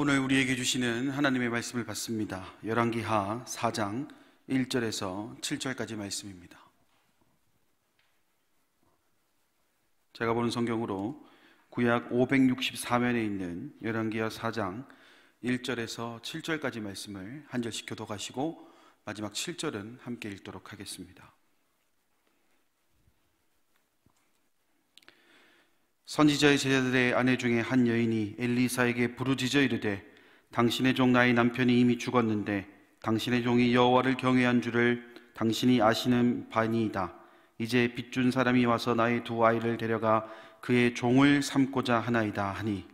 오늘 우리에게 주시는 하나님의 말씀을 받습니다. 열왕기하 4장 1절에서 7절까지 말씀입니다. 제가 보는 성경으로 구약 564면에 있는 열왕기하 4장 1절에서 7절까지 말씀을 한 절씩 교독하시고 마지막 7절은 함께 읽도록 하겠습니다. 선지자의 제자들의 아내 중에 한 여인이 엘리사에게 부르짖어 이르되 당신의 종 나의 남편이 이미 죽었는데 당신의 종이 여호와를 경외한 줄을 당신이 아시는 바니이다. 이제 빚준 사람이 와서 나의 두 아이를 데려가 그의 종을 삼고자 하나이다 하니,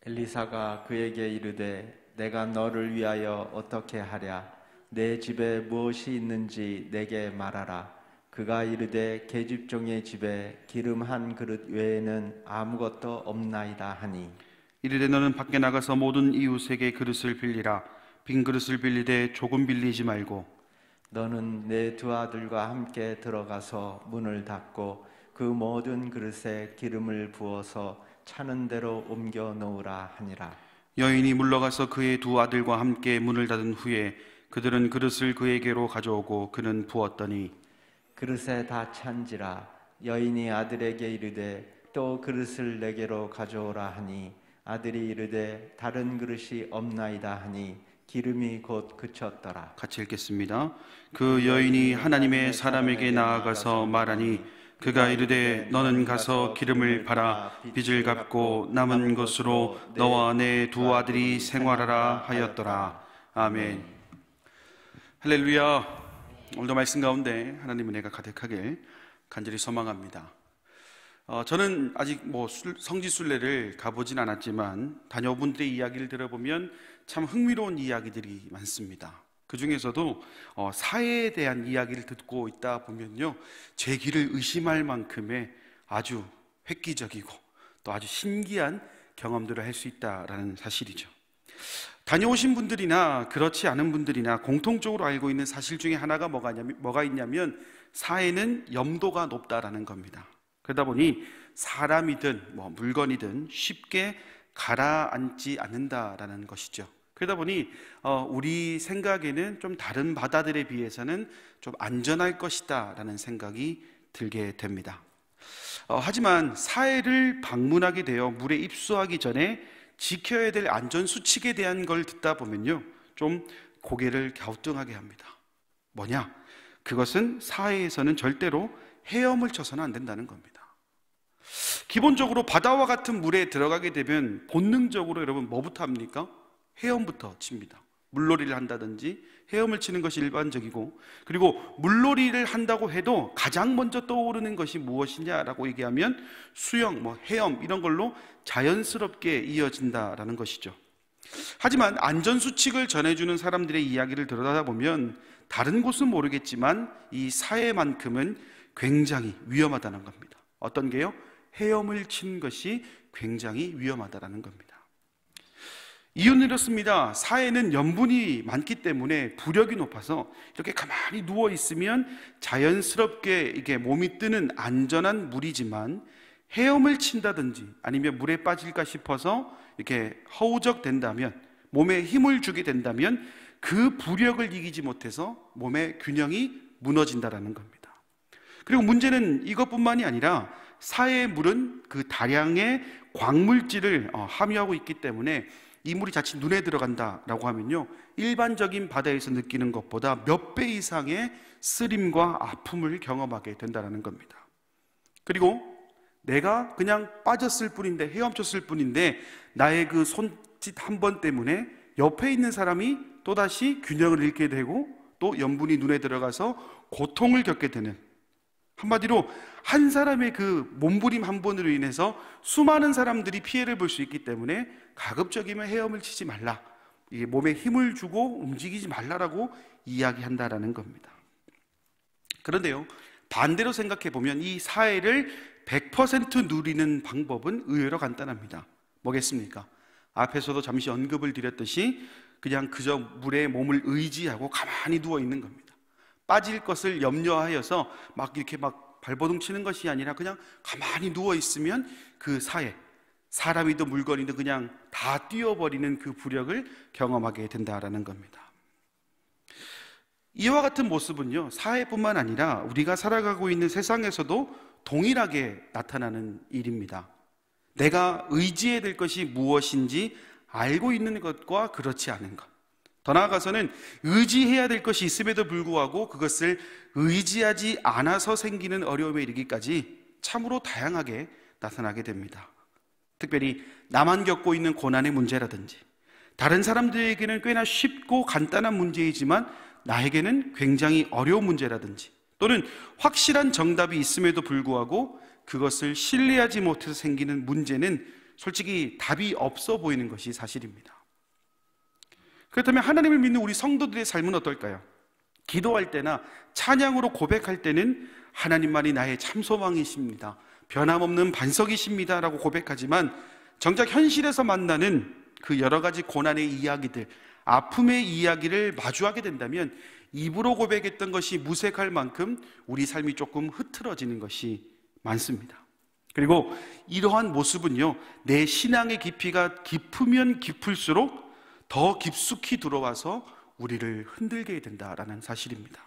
엘리사가 그에게 이르되 내가 너를 위하여 어떻게 하랴? 내 집에 무엇이 있는지 내게 말하라. 그가 이르되 계집종의 집에 기름 한 그릇 외에는 아무것도 없나이다 하니, 이르되 너는 밖에 나가서 모든 이웃에게 그릇을 빌리라. 빈 그릇을 빌리되 조금 빌리지 말고 너는 내 두 아들과 함께 들어가서 문을 닫고 그 모든 그릇에 기름을 부어서 차는 대로 옮겨 놓으라 하니라. 여인이 물러가서 그의 두 아들과 함께 문을 닫은 후에 그들은 그릇을 그에게로 가져오고 그는 부었더니 그릇에 다 찬지라. 여인이 아들에게 이르되 또 그릇을 내게로 가져오라 하니 아들이 이르되 다른 그릇이 없나이다 하니 기름이 곧 그쳤더라. 같이 읽겠습니다. 그 여인이 하나님의 사람에게 나아가서 말하니 그가 이르되 너는 가서 기름을 팔아 빚을 갚고 남은 것으로 너와 내 두 아들이 생활하라 하였더라. 아멘. 할렐루야. 오늘도 말씀 가운데 하나님의 은혜가 가득하길 간절히 소망합니다. 저는 아직 성지순례를 가보진 않았지만 다녀온 분들의 이야기를 들어보면 참 흥미로운 이야기들이 많습니다. 그 중에서도 사회에 대한 이야기를 듣고 있다 보면요, 제 귀를 의심할 만큼의 아주 획기적이고 또 아주 신기한 경험들을 할 수 있다라는 사실이죠. 다녀오신 분들이나 그렇지 않은 분들이나 공통적으로 알고 있는 사실 중에 하나가 뭐가 있냐면 사회는 염도가 높다라는 겁니다. 그러다 보니 사람이든 물건이든 쉽게 가라앉지 않는다라는 것이죠. 그러다 보니 우리 생각에는 좀 다른 바다들에 비해서는 좀 안전할 것이다 라는 생각이 들게 됩니다. 하지만 사해를 방문하게 되어 물에 입수하기 전에 지켜야 될 안전수칙에 대한 걸 듣다 보면요, 좀 고개를 갸우뚱하게 합니다. 뭐냐? 그것은 사해에서는 절대로 헤엄을 쳐서는 안 된다는 겁니다. 기본적으로 바다와 같은 물에 들어가게 되면 본능적으로 여러분 뭐부터 합니까? 헤엄부터 칩니다. 물놀이를 한다든지 헤엄을 치는 것이 일반적이고, 그리고 물놀이를 한다고 해도 가장 먼저 떠오르는 것이 무엇이냐라고 얘기하면 수영, 헤엄 이런 걸로 자연스럽게 이어진다라는 것이죠. 하지만 안전수칙을 전해주는 사람들의 이야기를 들여다 보면 다른 곳은 모르겠지만 이 사해만큼은 굉장히 위험하다는 겁니다. 어떤 게요? 헤엄을 치는 것이 굉장히 위험하다는 겁니다. 이유는 이렇습니다. 사해는 염분이 많기 때문에 부력이 높아서 이렇게 가만히 누워 있으면 자연스럽게 이게 몸이 뜨는 안전한 물이지만, 헤엄을 친다든지 아니면 물에 빠질까 싶어서 이렇게 허우적 된다면, 몸에 힘을 주게 된다면 그 부력을 이기지 못해서 몸의 균형이 무너진다라는 겁니다. 그리고 문제는 이것뿐만이 아니라 사해의 물은 그 다량의 광물질을 함유하고 있기 때문에 이 물이 자칫 눈에 들어간다라고 하면요, 일반적인 바다에서 느끼는 것보다 몇 배 이상의 쓰림과 아픔을 경험하게 된다는 겁니다. 그리고 내가 그냥 빠졌을 뿐인데, 헤엄쳤을 뿐인데 나의 그 손짓 한 번 때문에 옆에 있는 사람이 또다시 균형을 잃게 되고 또 염분이 눈에 들어가서 고통을 겪게 되는, 한마디로 한 사람의 그 몸부림 한 번으로 인해서 수많은 사람들이 피해를 볼 수 있기 때문에 가급적이면 헤엄을 치지 말라, 이게 몸에 힘을 주고 움직이지 말라라고 이야기한다라는 겁니다. 그런데요, 반대로 생각해 보면 이 사해를 100% 누리는 방법은 의외로 간단합니다. 뭐겠습니까? 앞에서도 잠시 언급을 드렸듯이 그냥 그저 물에 몸을 의지하고 가만히 누워 있는 겁니다. 빠질 것을 염려하여서 이렇게 발버둥 치는 것이 아니라 그냥 가만히 누워 있으면 그 사해, 사람이든 물건이든 그냥 다 다 띄워버리는 그 부력을 경험하게 된다라는 겁니다. 이와 같은 모습은요, 사회뿐만 아니라 우리가 살아가고 있는 세상에서도 동일하게 나타나는 일입니다. 내가 의지해야 될 것이 무엇인지 알고 있는 것과 그렇지 않은 것, 더 나아가서는 의지해야 될 것이 있음에도 불구하고 그것을 의지하지 않아서 생기는 어려움에 이르기까지 참으로 다양하게 나타나게 됩니다. 특별히 나만 겪고 있는 고난의 문제라든지, 다른 사람들에게는 꽤나 쉽고 간단한 문제이지만 나에게는 굉장히 어려운 문제라든지, 또는 확실한 정답이 있음에도 불구하고 그것을 신뢰하지 못해서 생기는 문제는 솔직히 답이 없어 보이는 것이 사실입니다. 그렇다면 하나님을 믿는 우리 성도들의 삶은 어떨까요? 기도할 때나 찬양으로 고백할 때는 하나님만이 나의 참 소망이십니다, 변함없는 반석이십니다 라고 고백하지만, 정작 현실에서 만나는 그 여러 가지 고난의 이야기들, 아픔의 이야기를 마주하게 된다면 입으로 고백했던 것이 무색할 만큼 우리 삶이 조금 흐트러지는 것이 많습니다. 그리고 이러한 모습은요, 내 신앙의 깊이가 깊으면 깊을수록 더 깊숙이 들어와서 우리를 흔들게 된다라는 사실입니다.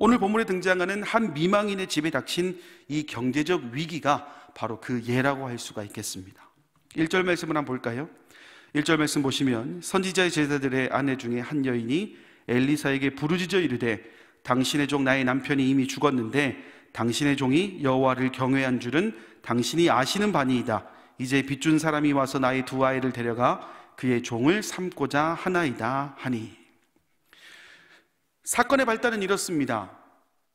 오늘 본문에 등장하는 한 미망인의 집에 닥친 이 경제적 위기가 바로 그 예라고 할 수가 있겠습니다. 1절 말씀을 한번 볼까요? 1절 말씀 보시면, 선지자의 제자들의 아내 중에 한 여인이 엘리사에게 부르짖어 이르되 당신의 종 나의 남편이 이미 죽었는데 당신의 종이 여호와를 경외한 줄은 당신이 아시는 바니이다. 이제 빚준 사람이 와서 나의 두 아이를 데려가 그의 종을 삼고자 하나이다 하니. 사건의 발단은 이렇습니다.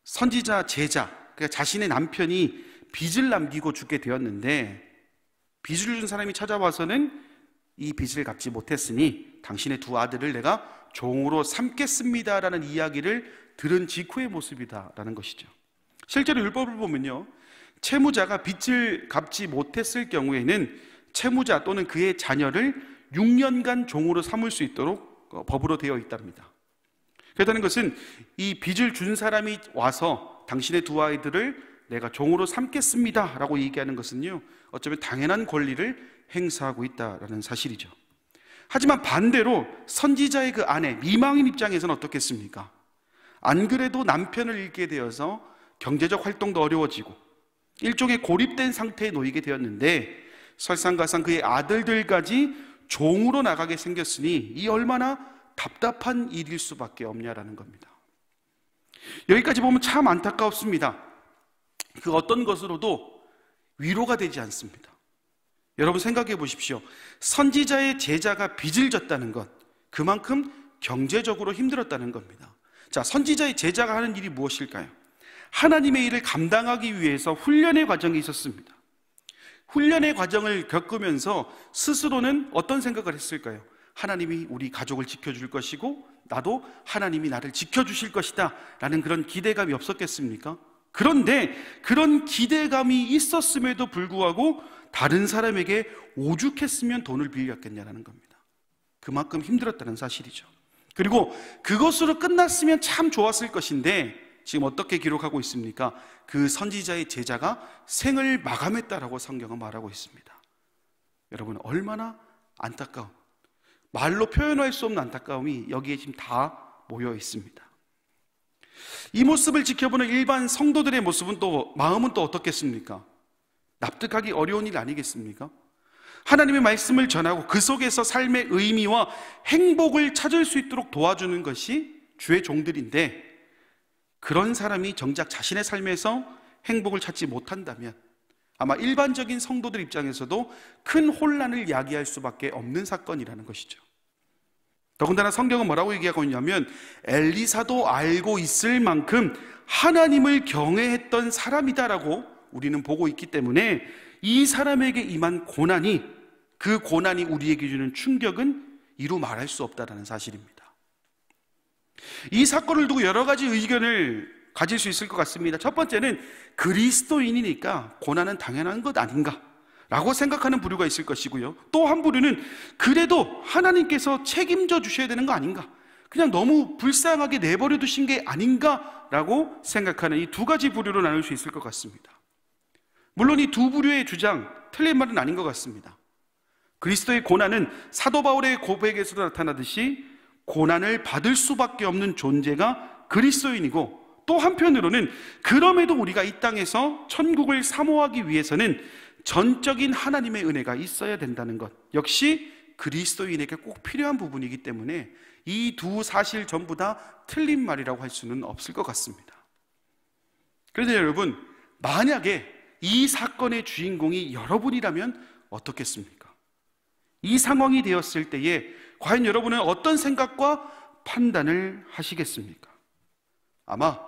선지자 제자, 그러니까 자신의 남편이 빚을 남기고 죽게 되었는데, 빚을 준 사람이 찾아와서는 이 빚을 갚지 못했으니 당신의 두 아들을 내가 종으로 삼겠습니다라는 이야기를 들은 직후의 모습이다라는 것이죠. 실제로 율법을 보면요, 채무자가 빚을 갚지 못했을 경우에는 채무자 또는 그의 자녀를 6년간 종으로 삼을 수 있도록 법으로 되어 있답니다. 그렇다는 것은 이 빚을 준 사람이 와서 당신의 두 아이들을 내가 종으로 삼겠습니다 라고 얘기하는 것은요, 어쩌면 당연한 권리를 행사하고 있다라는 사실이죠. 하지만 반대로 선지자의 그 아내, 미망인 입장에서는 어떻겠습니까? 안 그래도 남편을 잃게 되어서 경제적 활동도 어려워지고 일종의 고립된 상태에 놓이게 되었는데, 설상가상 그의 아들들까지 종으로 나가게 생겼으니 이 얼마나 답답한 일일 수밖에 없냐라는 겁니다. 여기까지 보면 참 안타깝습니다. 그 어떤 것으로도 위로가 되지 않습니다. 여러분 생각해 보십시오. 선지자의 제자가 빚을 졌다는 것, 그만큼 경제적으로 힘들었다는 겁니다. 자, 선지자의 제자가 하는 일이 무엇일까요? 하나님의 일을 감당하기 위해서 훈련의 과정이 있었습니다. 훈련의 과정을 겪으면서 스스로는 어떤 생각을 했을까요? 하나님이 우리 가족을 지켜줄 것이고 나도 하나님이 나를 지켜주실 것이다 라는 그런 기대감이 없었겠습니까? 그런데 그런 기대감이 있었음에도 불구하고 다른 사람에게 오죽했으면 돈을 빌렸겠냐라는 겁니다. 그만큼 힘들었다는 사실이죠. 그리고 그것으로 끝났으면 참 좋았을 것인데 지금 어떻게 기록하고 있습니까? 그 선지자의 제자가 생을 마감했다라고 성경은 말하고 있습니다. 여러분, 얼마나 안타까운, 말로 표현할 수 없는 안타까움이 여기에 지금 다 모여 있습니다. 이 모습을 지켜보는 일반 성도들의 모습은 마음은 또 어떻겠습니까? 납득하기 어려운 일 아니겠습니까? 하나님의 말씀을 전하고 그 속에서 삶의 의미와 행복을 찾을 수 있도록 도와주는 것이 주의 종들인데, 그런 사람이 정작 자신의 삶에서 행복을 찾지 못한다면 아마 일반적인 성도들 입장에서도 큰 혼란을 야기할 수밖에 없는 사건이라는 것이죠. 더군다나 성경은 뭐라고 얘기하고 있냐면, 엘리사도 알고 있을 만큼 하나님을 경외했던 사람이다라고 우리는 보고 있기 때문에 이 사람에게 임한 고난이, 그 고난이 우리에게 주는 충격은 이루 말할 수 없다는 사실입니다. 이 사건을 두고 여러 가지 의견을 가질 수 있을 것 같습니다. 첫 번째는 그리스도인이니까 고난은 당연한 것 아닌가 라고 생각하는 부류가 있을 것이고요, 또 한 부류는 그래도 하나님께서 책임져 주셔야 되는 거 아닌가, 그냥 너무 불쌍하게 내버려 두신 게 아닌가 라고 생각하는 이 두 가지 부류로 나눌 수 있을 것 같습니다. 물론 이 두 부류의 주장 틀린 말은 아닌 것 같습니다. 그리스도의 고난은 사도 바울의 고백에서도 나타나듯이 고난을 받을 수밖에 없는 존재가 그리스도인이고, 또 한편으로는 그럼에도 우리가 이 땅에서 천국을 사모하기 위해서는 전적인 하나님의 은혜가 있어야 된다는 것 역시 그리스도인에게 꼭 필요한 부분이기 때문에 이 두 사실 전부 다 틀린 말이라고 할 수는 없을 것 같습니다. 그런데 여러분, 만약에 이 사건의 주인공이 여러분이라면 어떻겠습니까? 이 상황이 되었을 때에 과연 여러분은 어떤 생각과 판단을 하시겠습니까? 아마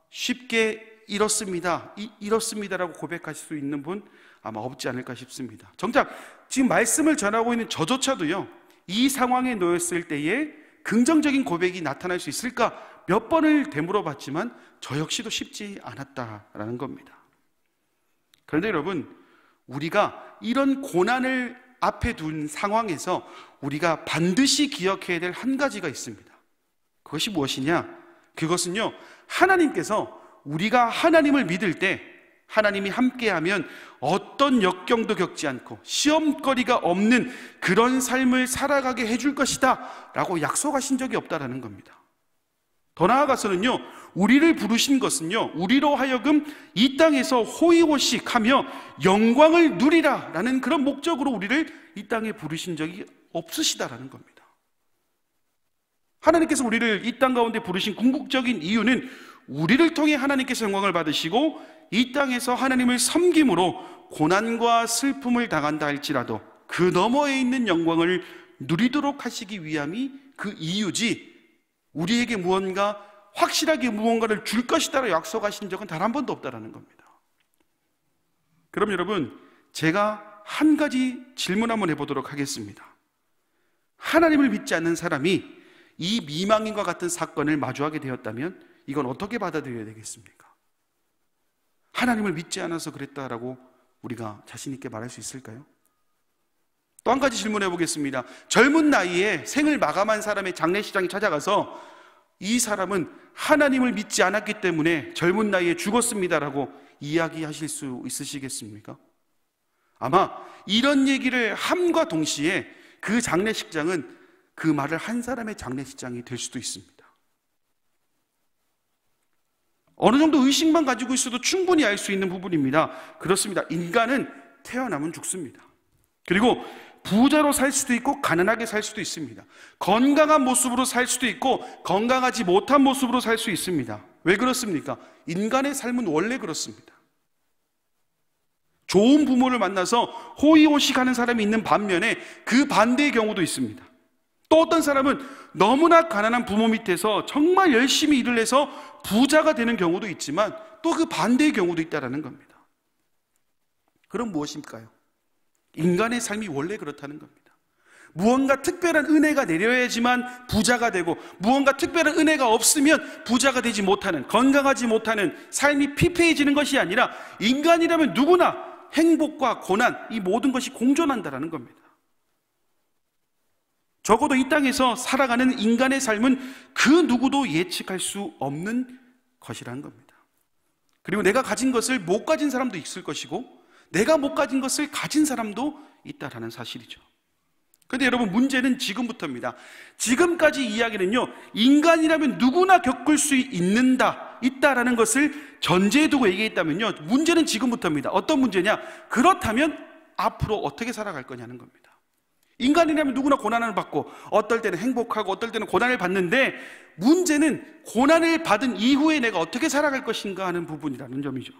쉽게 이렇습니다라고 고백하실 수 있는 분 아마 없지 않을까 싶습니다. 정작 지금 말씀을 전하고 있는 저조차도요, 이 상황에 놓였을 때에 긍정적인 고백이 나타날 수 있을까 몇 번을 되물어봤지만 저 역시도 쉽지 않았다라는 겁니다. 그런데 여러분, 우리가 이런 고난을 앞에 둔 상황에서 우리가 반드시 기억해야 될 한 가지가 있습니다. 그것이 무엇이냐? 그것은요, 하나님께서 우리가 하나님을 믿을 때 하나님이 함께하면 어떤 역경도 겪지 않고 시험거리가 없는 그런 삶을 살아가게 해줄 것이다 라고 약속하신 적이 없다라는 겁니다. 더 나아가서는요, 우리를 부르신 것은요, 우리로 하여금 이 땅에서 호의호식하며 영광을 누리라 라는 그런 목적으로 우리를 이 땅에 부르신 적이 없으시다라는 겁니다. 하나님께서 우리를 이 땅 가운데 부르신 궁극적인 이유는 우리를 통해 하나님께서 영광을 받으시고 이 땅에서 하나님을 섬김으로 고난과 슬픔을 당한다 할지라도 그 너머에 있는 영광을 누리도록 하시기 위함이 그 이유지, 우리에게 무언가 확실하게 무언가를 줄 것이다라고 약속하신 적은 단 한 번도 없다라는 겁니다. 그럼 여러분, 제가 한 가지 질문 한번 해보도록 하겠습니다. 하나님을 믿지 않는 사람이 이 미망인과 같은 사건을 마주하게 되었다면 이건 어떻게 받아들여야 되겠습니까? 하나님을 믿지 않아서 그랬다라고 우리가 자신 있게 말할 수 있을까요? 또 한 가지 질문해 보겠습니다. 젊은 나이에 생을 마감한 사람의 장례식장에 찾아가서 이 사람은 하나님을 믿지 않았기 때문에 젊은 나이에 죽었습니다라고 이야기하실 수 있으시겠습니까? 아마 이런 얘기를 함과 동시에 그 장례식장은 그 말을 한 사람의 장례식장이 될 수도 있습니다. 어느 정도 의식만 가지고 있어도 충분히 알 수 있는 부분입니다. 그렇습니다. 인간은 태어나면 죽습니다. 그리고 부자로 살 수도 있고 가난하게 살 수도 있습니다. 건강한 모습으로 살 수도 있고 건강하지 못한 모습으로 살 수 있습니다. 왜 그렇습니까? 인간의 삶은 원래 그렇습니다. 좋은 부모를 만나서 호의호식하는 사람이 있는 반면에 그 반대의 경우도 있습니다. 또 어떤 사람은 너무나 가난한 부모 밑에서 정말 열심히 일을 해서 부자가 되는 경우도 있지만 또 그 반대의 경우도 있다는 겁니다. 그럼 무엇일까요? 인간의 삶이 원래 그렇다는 겁니다. 무언가 특별한 은혜가 내려야지만 부자가 되고 무언가 특별한 은혜가 없으면 부자가 되지 못하는, 건강하지 못하는 삶이 피폐해지는 것이 아니라 인간이라면 누구나 행복과 고난, 이 모든 것이 공존한다는 겁니다. 적어도 이 땅에서 살아가는 인간의 삶은 그 누구도 예측할 수 없는 것이라는 겁니다. 그리고 내가 가진 것을 못 가진 사람도 있을 것이고 내가 못 가진 것을 가진 사람도 있다라는 사실이죠. 그런데 여러분, 문제는 지금부터입니다. 지금까지 이야기는요, 인간이라면 누구나 겪을 수 있다라는 것을 전제에 두고 얘기했다면요, 문제는 지금부터입니다. 어떤 문제냐? 그렇다면 앞으로 어떻게 살아갈 거냐는 겁니다. 인간이라면 누구나 고난을 받고 어떨 때는 행복하고 어떨 때는 고난을 받는데 문제는 고난을 받은 이후에 내가 어떻게 살아갈 것인가 하는 부분이라는 점이죠.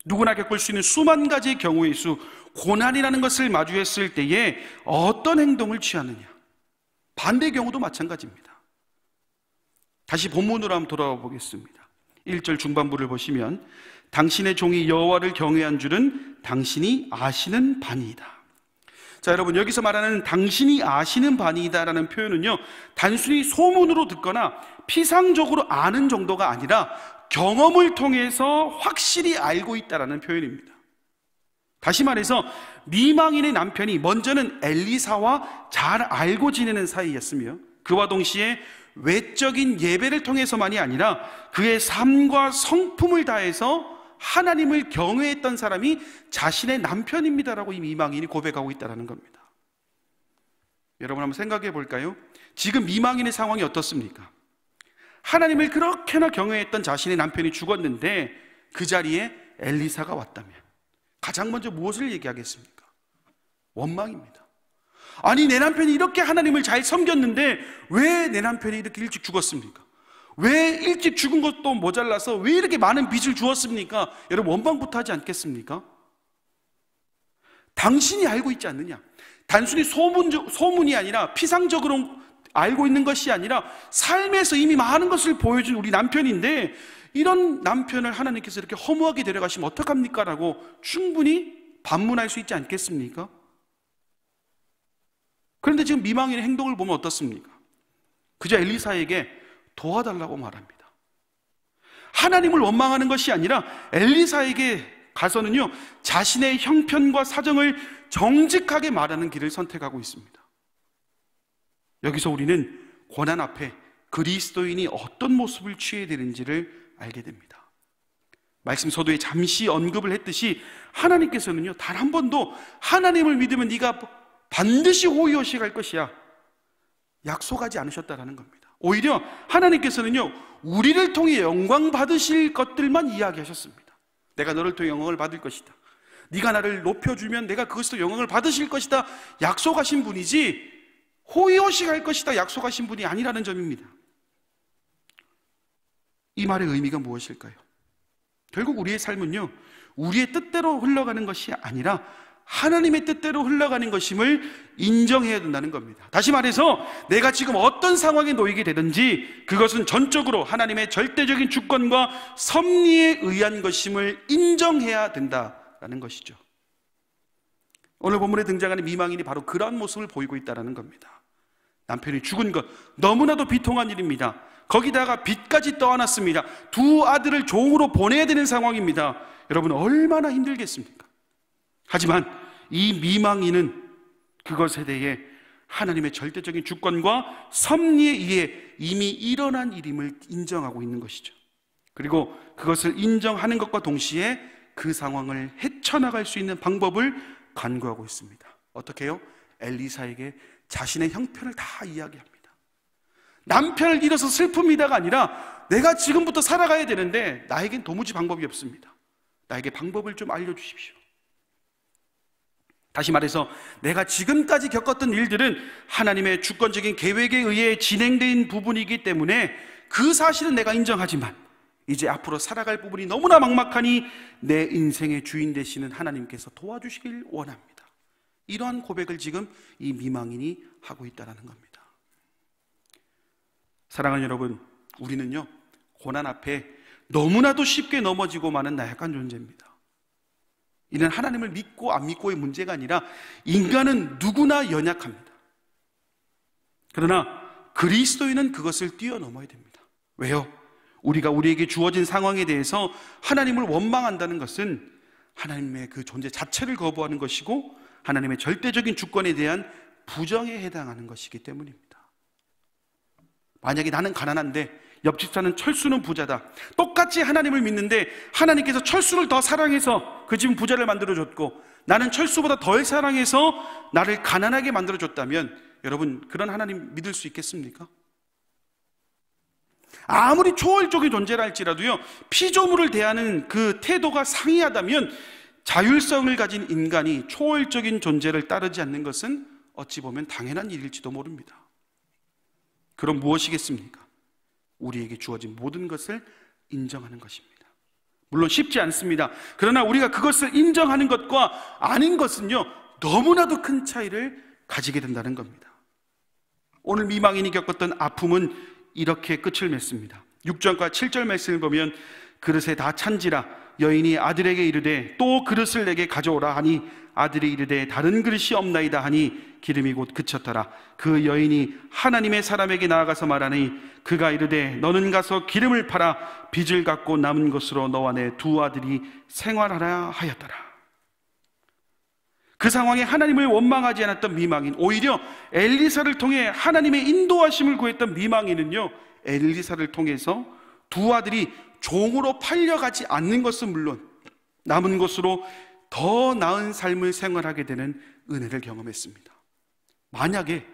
누구나 겪을 수 있는 수만 가지의 경우의 수, 고난이라는 것을 마주했을 때에 어떤 행동을 취하느냐. 반대의 경우도 마찬가지입니다. 다시 본문으로 한번 돌아와 보겠습니다. 1절 중반부를 보시면 당신의 종이 여호와를 경외한 줄은 당신이 아시는 바니이다. 자, 여러분, 여기서 말하는 당신이 아시는 바니이다라는 표현은요, 단순히 소문으로 듣거나 피상적으로 아는 정도가 아니라 경험을 통해서 확실히 알고 있다라는 표현입니다. 다시 말해서 미망인의 남편이 먼저는 엘리사와 잘 알고 지내는 사이였으며 그와 동시에 외적인 예배를 통해서만이 아니라 그의 삶과 성품을 다해서 하나님을 경외했던 사람이 자신의 남편입니다라고 이 미망인이 고백하고 있다는 겁니다. 여러분 한번 생각해 볼까요? 지금 미망인의 상황이 어떻습니까? 하나님을 그렇게나 경외했던 자신의 남편이 죽었는데 그 자리에 엘리사가 왔다면 가장 먼저 무엇을 얘기하겠습니까? 원망입니다. 아니, 내 남편이 이렇게 하나님을 잘 섬겼는데 왜 내 남편이 이렇게 일찍 죽었습니까? 왜 일찍 죽은 것도 모자라서 왜 이렇게 많은 빚을 주었습니까? 여러분 원망부터 하지 않겠습니까? 당신이 알고 있지 않느냐? 단순히 소문이 아니라 피상적으로 알고 있는 것이 아니라 삶에서 이미 많은 것을 보여준 우리 남편인데 이런 남편을 하나님께서 이렇게 허무하게 데려가시면 어떡합니까? 라고 충분히 반문할 수 있지 않겠습니까? 그런데 지금 미망인의 행동을 보면 어떻습니까? 그저 엘리사에게 도와달라고 말합니다. 하나님을 원망하는 것이 아니라 엘리사에게 가서는요, 자신의 형편과 사정을 정직하게 말하는 길을 선택하고 있습니다. 여기서 우리는 고난 앞에 그리스도인이 어떤 모습을 취해야 되는지를 알게 됩니다. 말씀 서두에 잠시 언급을 했듯이 하나님께서는요, 단 한 번도 하나님을 믿으면 네가 반드시 호의호식할 것이야 약속하지 않으셨다라는 겁니다. 오히려 하나님께서는요, 우리를 통해 영광 받으실 것들만 이야기하셨습니다. 내가 너를 통해 영광을 받을 것이다, 네가 나를 높여주면 내가 그것으로 영광을 받으실 것이다 약속하신 분이지 호의호식할 것이다 약속하신 분이 아니라는 점입니다. 이 말의 의미가 무엇일까요? 결국 우리의 삶은요, 우리의 뜻대로 흘러가는 것이 아니라 하나님의 뜻대로 흘러가는 것임을 인정해야 된다는 겁니다. 다시 말해서 내가 지금 어떤 상황에 놓이게 되든지 그것은 전적으로 하나님의 절대적인 주권과 섭리에 의한 것임을 인정해야 된다는 것이죠. 오늘 본문에 등장하는 미망인이 바로 그러한 모습을 보이고 있다는 겁니다. 남편이 죽은 것 너무나도 비통한 일입니다. 거기다가 빚까지 떠안았습니다. 두 아들을 종으로 보내야 되는 상황입니다. 여러분 얼마나 힘들겠습니까? 하지만 이 미망인은 그것에 대해 하나님의 절대적인 주권과 섭리에 의해 이미 일어난 일임을 인정하고 있는 것이죠. 그리고 그것을 인정하는 것과 동시에 그 상황을 헤쳐나갈 수 있는 방법을 간구하고 있습니다. 어떻게 해요? 엘리사에게 자신의 형편을 다 이야기합니다. 남편을 잃어서 슬픕니다가 아니라 내가 지금부터 살아가야 되는데 나에겐 도무지 방법이 없습니다. 나에게 방법을 좀 알려주십시오. 다시 말해서 내가 지금까지 겪었던 일들은 하나님의 주권적인 계획에 의해 진행된 부분이기 때문에 그 사실은 내가 인정하지만 이제 앞으로 살아갈 부분이 너무나 막막하니 내 인생의 주인 되시는 하나님께서 도와주시길 원합니다. 이러한 고백을 지금 이 미망인이 하고 있다는 겁니다. 사랑하는 여러분, 우리는요 고난 앞에 너무나도 쉽게 넘어지고 마는 나약한 존재입니다. 이는 하나님을 믿고 안 믿고의 문제가 아니라 인간은 누구나 연약합니다. 그러나 그리스도인은 그것을 뛰어넘어야 됩니다. 왜요? 우리가 우리에게 주어진 상황에 대해서 하나님을 원망한다는 것은 하나님의 그 존재 자체를 거부하는 것이고 하나님의 절대적인 주권에 대한 부정에 해당하는 것이기 때문입니다. 만약에 나는 가난한데 옆집 사는 철수는 부자다, 똑같이 하나님을 믿는데 하나님께서 철수를 더 사랑해서 그 집은 부자를 만들어줬고 나는 철수보다 덜 사랑해서 나를 가난하게 만들어줬다면 여러분 그런 하나님 믿을 수 있겠습니까? 아무리 초월적인 존재라 할지라도요, 피조물을 대하는 그 태도가 상이하다면 자율성을 가진 인간이 초월적인 존재를 따르지 않는 것은 어찌 보면 당연한 일일지도 모릅니다. 그럼 무엇이겠습니까? 우리에게 주어진 모든 것을 인정하는 것입니다. 물론 쉽지 않습니다. 그러나 우리가 그것을 인정하는 것과 아닌 것은요 너무나도 큰 차이를 가지게 된다는 겁니다. 오늘 미망인이 겪었던 아픔은 이렇게 끝을 맺습니다. 6절과 7절 말씀을 보면 그릇에 다 찬지라 여인이 아들에게 이르되 또 그릇을 내게 가져오라 하니 아들이 이르되 다른 그릇이 없나이다 하니 기름이 곧 그쳤더라. 그 여인이 하나님의 사람에게 나아가서 말하니 그가 이르되 너는 가서 기름을 팔아 빚을 갚고 남은 것으로 너와 내 두 아들이 생활하라 하였더라. 그 상황에 하나님을 원망하지 않았던 미망인, 오히려 엘리사를 통해 하나님의 인도하심을 구했던 미망인은요 엘리사를 통해서 두 아들이 종으로 팔려가지 않는 것은 물론 남은 것으로 더 나은 삶을 생활하게 되는 은혜를 경험했습니다. 만약에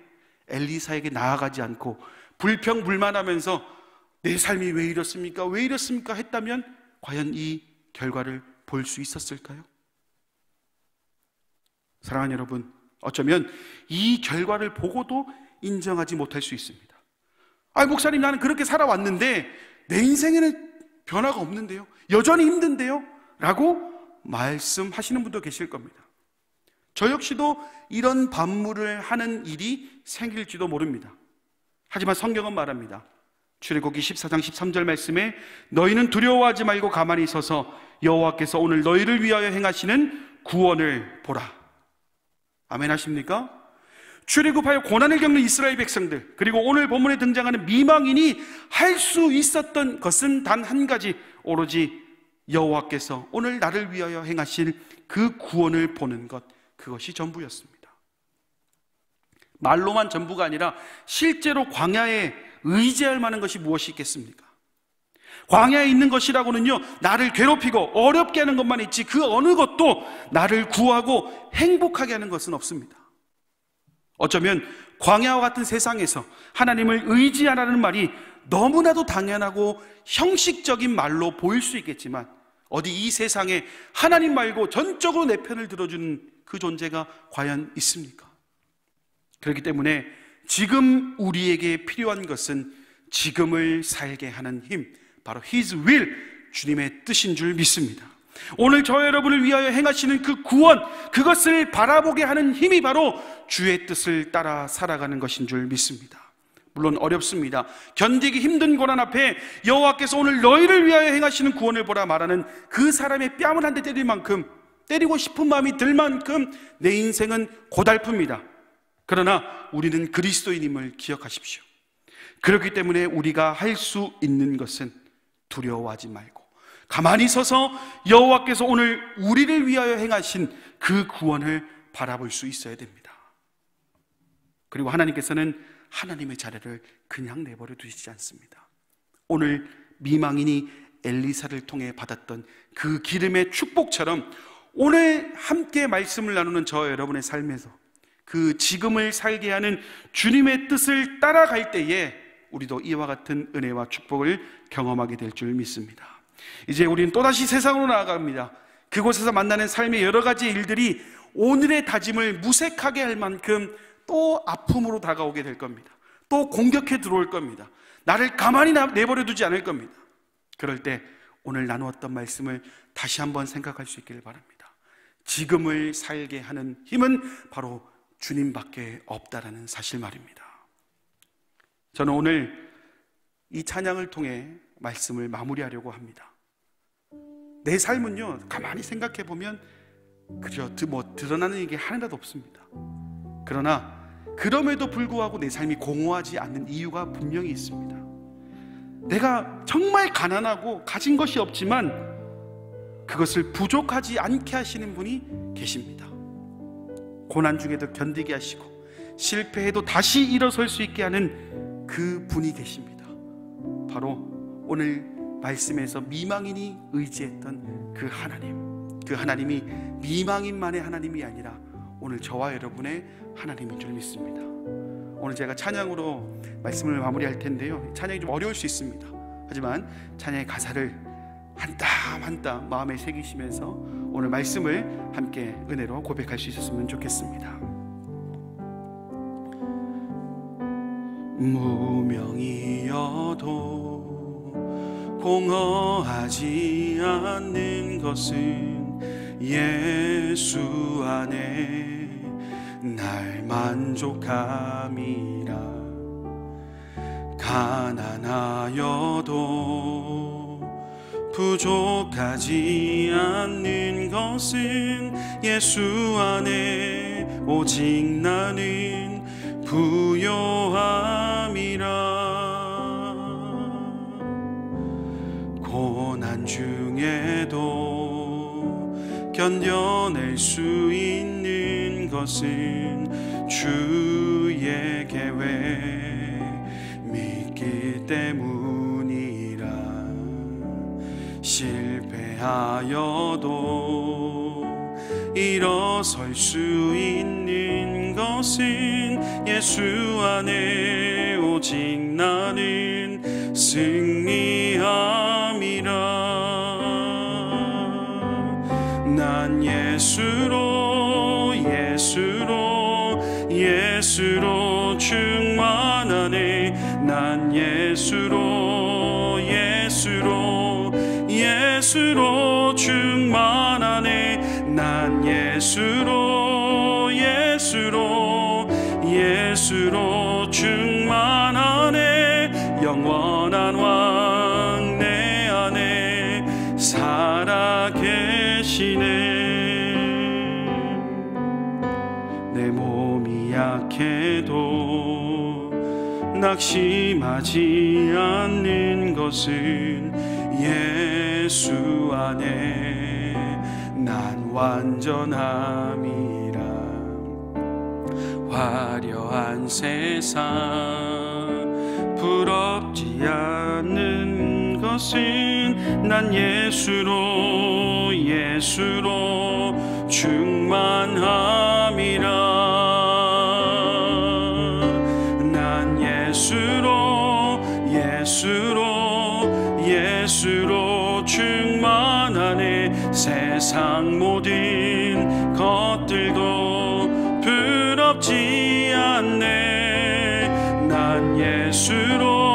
엘리사에게 나아가지 않고 불평불만하면서 내 삶이 왜 이렇습니까? 왜 이렇습니까? 했다면 과연 이 결과를 볼 수 있었을까요? 사랑하는 여러분, 어쩌면 이 결과를 보고도 인정하지 못할 수 있습니다. 목사님, 나는 그렇게 살아왔는데 내 인생에는 변화가 없는데요, 여전히 힘든데요? 라고 말씀하시는 분도 계실 겁니다. 저 역시도 이런 반문을 하는 일이 생길지도 모릅니다. 하지만 성경은 말합니다. 출애굽기 14장 13절 말씀에 너희는 두려워하지 말고 가만히 서서 여호와께서 오늘 너희를 위하여 행하시는 구원을 보라. 아멘 하십니까? 출애굽하여 고난을 겪는 이스라엘 백성들, 그리고 오늘 본문에 등장하는 미망인이 할 수 있었던 것은 단 한 가지, 오로지 여호와께서 오늘 나를 위하여 행하실 그 구원을 보는 것, 그것이 전부였습니다. 말로만 전부가 아니라 실제로 광야에 의지할 만한 것이 무엇이 있겠습니까? 광야에 있는 것이라고는요, 나를 괴롭히고 어렵게 하는 것만 있지 그 어느 것도 나를 구하고 행복하게 하는 것은 없습니다. 어쩌면 광야와 같은 세상에서 하나님을 의지하라는 말이 너무나도 당연하고 형식적인 말로 보일 수 있겠지만, 어디 이 세상에 하나님 말고 전적으로 내 편을 들어주는 그 존재가 과연 있습니까? 그렇기 때문에 지금 우리에게 필요한 것은 지금을 살게 하는 힘, 바로 His will, 주님의 뜻인 줄 믿습니다. 오늘 저 여러분을 위하여 행하시는 그 구원, 그것을 바라보게 하는 힘이 바로 주의 뜻을 따라 살아가는 것인 줄 믿습니다. 물론 어렵습니다. 견디기 힘든 고난 앞에 여호와께서 오늘 너희를 위하여 행하시는 구원을 보라 말하는 그 사람의 뺨을 한 대 때릴 만큼, 때리고 싶은 마음이 들 만큼 내 인생은 고달픕니다. 그러나 우리는 그리스도인임을 기억하십시오. 그렇기 때문에 우리가 할 수 있는 것은 두려워하지 말고 가만히 서서 여호와께서 오늘 우리를 위하여 행하신 그 구원을 바라볼 수 있어야 됩니다. 그리고 하나님께서는 하나님의 자리를 그냥 내버려 두시지 않습니다. 오늘 미망인이 엘리사를 통해 받았던 그 기름의 축복처럼 오늘 함께 말씀을 나누는 저 여러분의 삶에서 그 지금을 살게 하는 주님의 뜻을 따라갈 때에 우리도 이와 같은 은혜와 축복을 경험하게 될 줄 믿습니다. 이제 우리는 또다시 세상으로 나아갑니다. 그곳에서 만나는 삶의 여러 가지 일들이 오늘의 다짐을 무색하게 할 만큼 또 아픔으로 다가오게 될 겁니다. 또 공격해 들어올 겁니다. 나를 가만히 내버려 두지 않을 겁니다. 그럴 때 오늘 나누었던 말씀을 다시 한번 생각할 수 있기를 바랍니다. 지금을 살게 하는 힘은 바로 주님밖에 없다라는 사실 말입니다. 저는 오늘 이 찬양을 통해 말씀을 마무리하려고 합니다. 내 삶은요, 가만히 생각해 보면 그저 드러나는 게 하나도 없습니다. 그러나 그럼에도 불구하고 내 삶이 공허하지 않는 이유가 분명히 있습니다. 내가 정말 가난하고 가진 것이 없지만 그것을 부족하지 않게 하시는 분이 계십니다. 고난 중에도 견디게 하시고 실패해도 다시 일어설 수 있게 하는 그 분이 계십니다. 바로 오늘 말씀에서 미망인이 의지했던 그 하나님, 그 하나님이 미망인만의 하나님이 아니라 오늘 저와 여러분의 하나님인 줄 믿습니다. 오늘 제가 찬양으로 말씀을 마무리할 텐데요, 찬양이 좀 어려울 수 있습니다. 하지만 찬양의 가사를 한 땀 한 땀 마음에 새기시면서 오늘 말씀을 함께 은혜로 고백할 수 있었으면 좋겠습니다. 무명이어도 공허하지 않는 것은 예수 안에 날 만족함이라. 가난하여도 부족하지 않는 것은 예수 안에 오직 나는 부요함이라. 고난 중에도 견뎌낼 수 있는 것은 주의 계획 믿기 때문이라. 실패 패하여도 일어설 수 있는 것은 예수 안에 오직 나는 승리함이라. 난 예수로 충만하네. 난 예수로 충만하네. 난 예수로 충만하네. 영원한 왕 내 안에 살아 계시네. 내 몸이 약해도 낙심하지 않는 것은 예수 안에 난 완전함이라. 화려한 세상 부럽지 않는 것은 난 예수로 충만함이라. 난 예수로 충만하네. 세상 모든 것들도 부럽지 않네. 난 예수로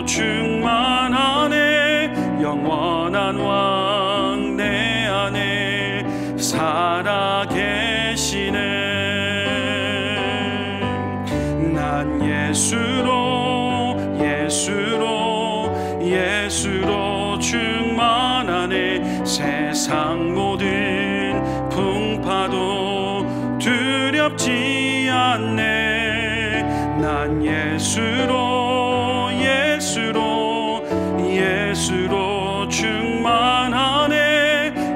충만하네. 영원한 왕 내 안에 살아 계시네. 난 예수로 충만하네. 세상 모든 풍파도 두렵지 않네. 난 예수로 충만하네.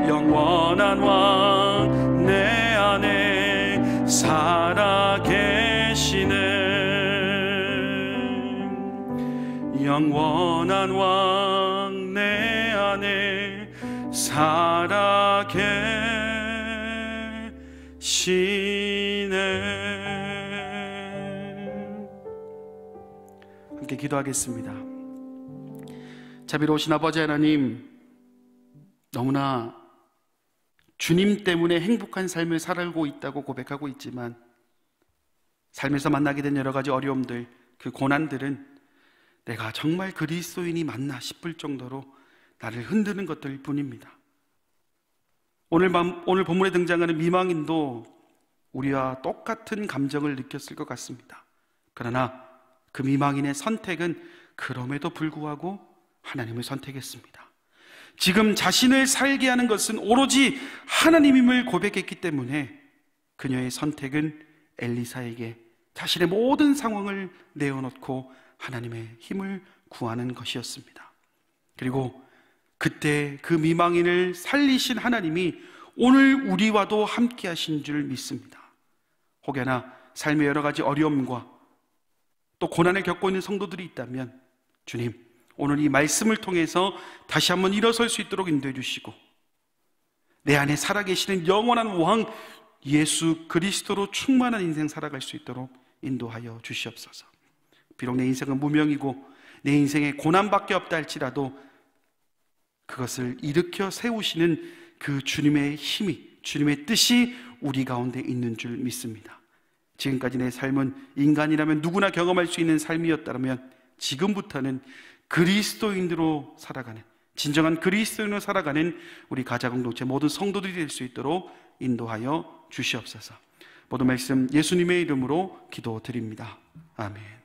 영원한 왕 내 안에 살아 계시네. 영원한 왕 내 안에 살아 계시네. 함께 기도하겠습니다. 자비로우신 아버지 하나님, 너무나 주님 때문에 행복한 삶을 살고 있다고 고백하고 있지만 삶에서 만나게 된 여러 가지 어려움들, 그 고난들은 내가 정말 그리스도인이 맞나 싶을 정도로 나를 흔드는 것들 뿐입니다. 오늘 본문에 등장하는 미망인도 우리와 똑같은 감정을 느꼈을 것 같습니다. 그러나 그 미망인의 선택은 그럼에도 불구하고 하나님을 선택했습니다. 지금 자신을 살게 하는 것은 오로지 하나님임을 고백했기 때문에 그녀의 선택은 엘리사에게 자신의 모든 상황을 내어놓고 하나님의 힘을 구하는 것이었습니다. 그리고 그때 그 미망인을 살리신 하나님이 오늘 우리와도 함께 하신 줄 믿습니다. 혹여나 삶의 여러 가지 어려움과 또 고난을 겪고 있는 성도들이 있다면 주님, 오늘 이 말씀을 통해서 다시 한번 일어설 수 있도록 인도해 주시고 내 안에 살아계시는 영원한 왕 예수 그리스도로 충만한 인생 살아갈 수 있도록 인도하여 주시옵소서. 비록 내 인생은 무명이고 내 인생에 고난밖에 없다 할지라도 그것을 일으켜 세우시는 그 주님의 힘이, 주님의 뜻이 우리 가운데 있는 줄 믿습니다. 지금까지 내 삶은 인간이라면 누구나 경험할 수 있는 삶이었다면 지금부터는 그리스도인으로 살아가는, 진정한 그리스도인으로 살아가는 우리 가자공동체 모든 성도들이 될 수 있도록 인도하여 주시옵소서. 모든 말씀 예수님의 이름으로 기도드립니다. 아멘.